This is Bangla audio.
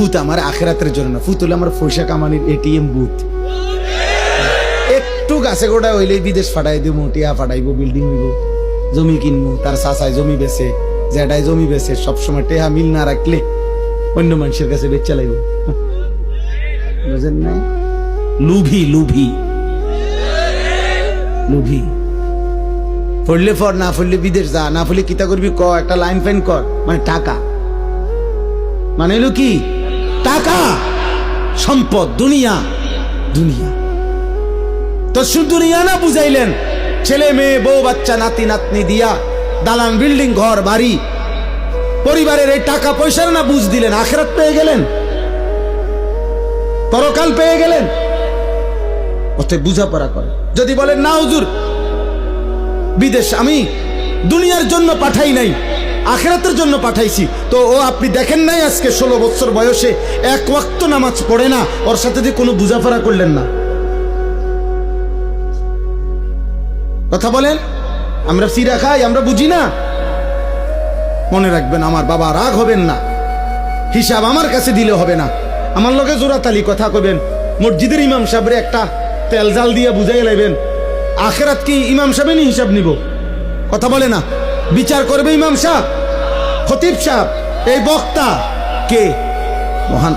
ফুত আমার আখেরাতের জন্য না, ফুত হলো আমার পয়সা কামানির এটিএম বুথ। একটু গাছে গোড়া হইলে বিদেশ ফাটাই দিব, টিয়া ফাটাইবো, বিল্ডিং হইব, জমি কিনবো, তার চাচায় জমি বেছে, জ্যাডায় জমি বেছে, সবসময় টেহা মিল না রাখলে অন্য মানুষের কাছে বেচা লাগবো। বুঝেন নাই? লুভি লুভি লুভি। পড়লে পর, না পড়লে বিদেশ যা, না পড়লে কিতা করবি ক, একটা লাইন ফাইন কর, মানে টাকা, মানে হলো কি টাকা, সম্পদ, দুনিয়া। দুনিয়া তো শুধু দুনিয়া না বুঝাইলেন, ছেলে মেয়ে বউ বাচ্চা নাতি নাতনি দিয়া দালান বিল্ডিং ঘর বাড়ি পরিবারের এই টাকা পয়সার না বুঝ দিলেন, আখিরাত পেয়ে গেলেন, পরকাল পেয়ে গেলেন। অতএব বুঝাপড়া করে। যদি বলেন না হুজুর বিদেশ আমি দুনিয়ার জন্য পাঠাই নাই, আখিরাতের জন্য পাঠাইছি, তো ও আপনি দেখেন নাই আজকে 16 বছর বয়সে এক ওয়াক্ত নামাজ পড়ে না, ওর সাথে যে কোনো বুঝাপড়া করলেন না। কথা বলেন, আমরা সিরা খাই, আমরা বুঝি না। মনে রাখবেন, আমার বাবা রাগ হবেন না, হিসাব আমার কাছে দিলে হবে না। আমার লগে জোরাতালি কথা কবেন, মসজিদের ইমাম সাহেবরে একটা তেল জাল দিয়ে বুঝাই লাইবেন, আখেরাত কি ইমাম সাহেবই হিসাব নিব? কথা বলে না, বিচার করবে ইমাম সাহেব, খতিব সাহেব, এই বক্তা কে? মহান